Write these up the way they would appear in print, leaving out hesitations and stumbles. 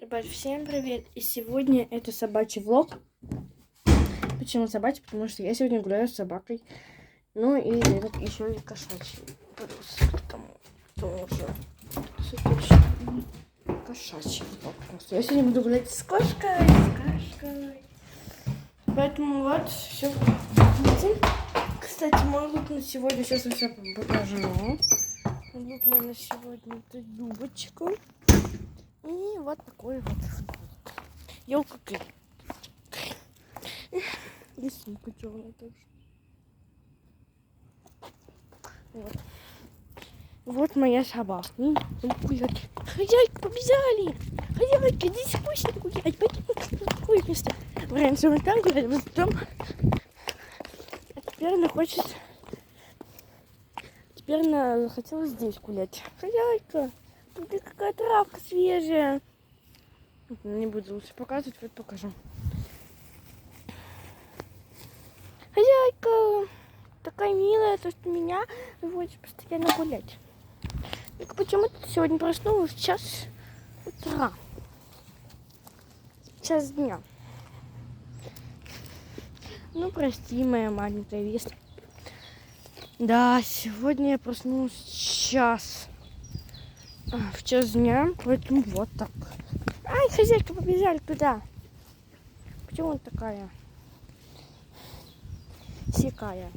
Ребят, всем привет! И сегодня это собачий влог. Почему собачий? Потому что я сегодня гуляю с собакой. Ну и этот еще и кошачий. Тоже. Кошачий влог. Просто я сегодня буду гулять с кошкой. Поэтому вот, все. Кстати, мой лук на сегодня, сейчас я все покажу. Лук мой на сегодня это юбочка. И вот такой вот футболка. Ёлка клей. И сумка черная тоже. Вот. Вот моя собака. Гулять. Хозяйка, побежали! Хозяйка, иди скучно гулять. Пойдем в такое место. Раньше мы там гуляли, вот там. А теперь она хочет... Теперь она захотела здесь гулять. Хозяйка, тут какая травка свежая. Не буду лучше показывать, вот покажу. Хозяйка, такая милая, то что меня выводит постоянно гулять. Только почему-то сегодня проснулась в час утра. Час дня. Ну, прости, моя маленькая веста. Да, сегодня я проснулась в час дня, поэтому вот так. Ай, хозяйка, побежали туда. Почему он такая? Сякая.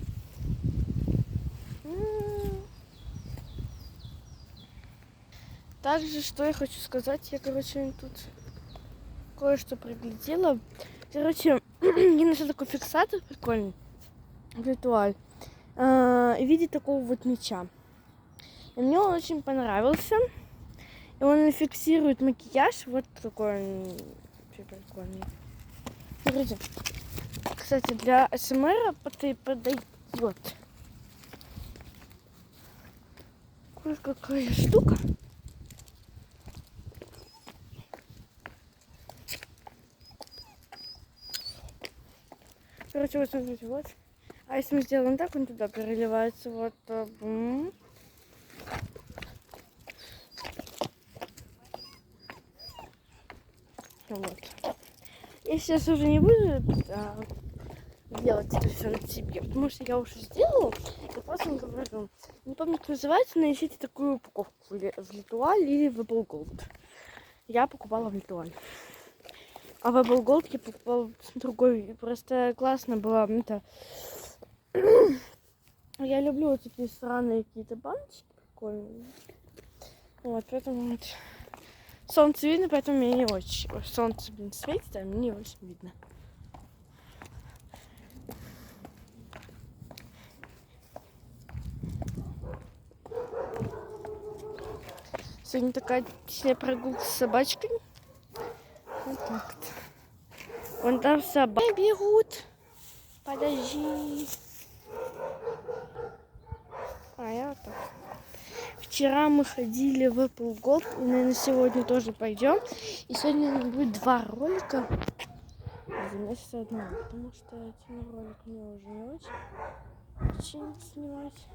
Также, что я хочу сказать, я, тут кое-что приглядела. Я нашла такой фиксатор прикольный, виртуаль, в виде такого вот меча. И мне он очень понравился. И он фиксирует макияж. Вот такой он вообще прикольный. Смотрите. Кстати, для СМР подойдет. Какая штука. Вот смотрите, вот. А если мы сделаем так, он туда переливается. Вот. Вот. Я сейчас уже не буду делать это все на себе, потому что я уже сделала. Я просто говорю, не помню, как называется, но ищите такую упаковку в Литуаль или в Apple Gold. Я покупала в Литуаль. А в Apple Gold я покупала другой. Просто классно было. Я люблю вот такие странные какие-то баночки прикольные. Вот, поэтому вот. Солнце видно, поэтому мне не очень. Солнце, светит, а мне не очень видно. Сегодня такая прогулка с собачкой. Вот так вот. Вон там собаки бегут. Подожди. Я вот так. Вчера мы ходили в Apple Gold, и, наверное, сегодня тоже пойдем. И сегодня будет 2 ролика. Вместо одного, потому что один ролик мне уже не очень снимать.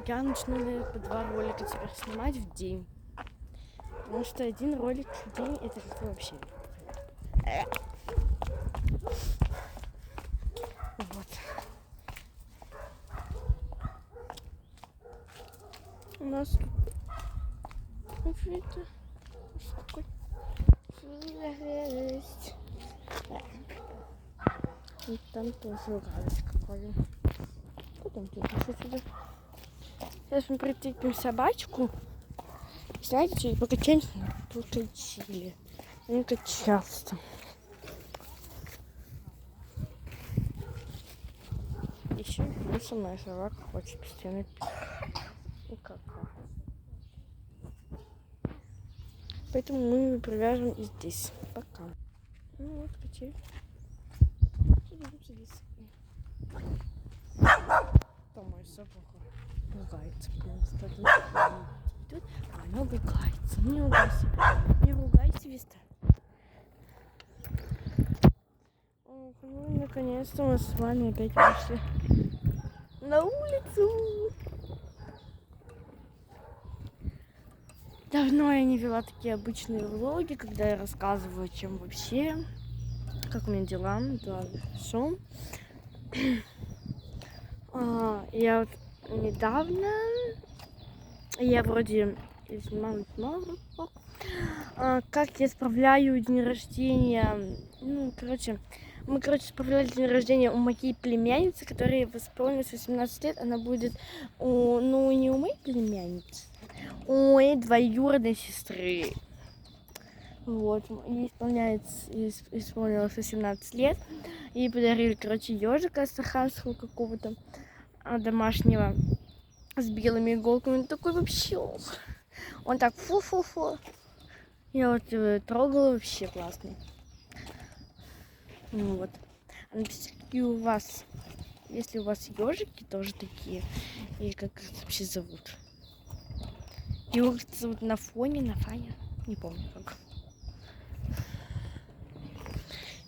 Я начну, наверное, по 2 ролика теперь снимать в день. Потому что один ролик в день это как вообще. Вот. У нас какой-то радость. И там тоже радость какая. Потом что сюда. Сейчас мы прицепим собачку. Знаете, что покачаемся? Покачили. Он качался. Еще плюс моя собака хочет постоянно и кака. Поэтому мы привяжем и здесь. Пока. Ну вот, качай. Там моя собака ругается. Тут она ругается. Не ругайся. Не ругайся, Виста. Ох, ну наконец-то мы с вами опять вышли на улицу. Давно я не вела такие обычные влоги, когда я рассказываю, чем вообще, как у меня дела. Да, хорошо. Я вот недавно, я вроде снимала влог, как я справляю день рождения. Ну, короче, мы, справляли день рождения у моей племянницы, которой исполнилось 18 лет. Она будет, ну, не у моей племянницы, у моей двоюродной сестры. Вот, ей исполнилось 18 лет. Ей подарили, короче, ежика астраханского какого-то домашнего с белыми иголками. Он такой вообще, он так фу-фу-фу. Я вот трогала, вообще классный. Ну вот. А напишите, какие у вас, если у вас ежики тоже такие, и как их вообще зовут. Его зовут на Фаня, не помню как.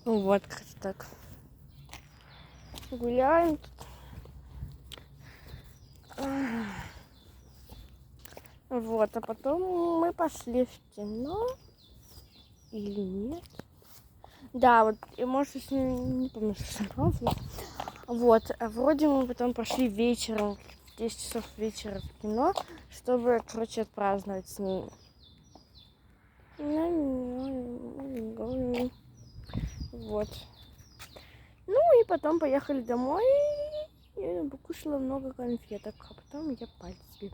Ну вот, как-то так. Гуляем тут. Вот, а потом мы пошли в кино. Или нет? Да, вот, и может, если не помню, что сразу. Вот, а вроде мы потом пошли вечером, в 10 часов вечера в кино, чтобы, короче, отпраздновать с ней. Вот. Ну и потом поехали домой. Я покушала много конфеток, а потом я пальцы.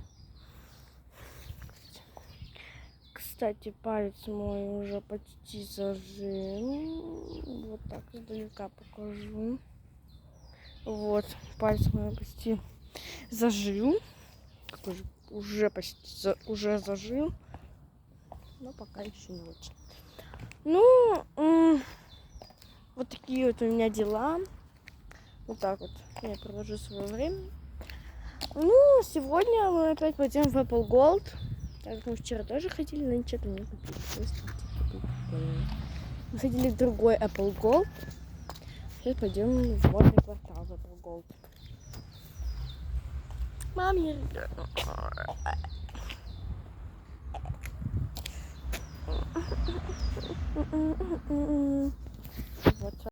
Кстати, палец мой уже почти зажил. Вот так издалека покажу. Вот, палец мой почти зажил. Какой же уже почти уже зажил. Но пока еще не очень. Ну, вот такие вот у меня дела. Вот так вот я провожу свое время. Ну, сегодня мы опять пойдем в Apple Gold. Так как мы вчера тоже ходили, но ничего там не купили. Мы ходили в другой Apple Gold. Сейчас пойдем в модный квартал в Apple Gold. Мам, я... Вот.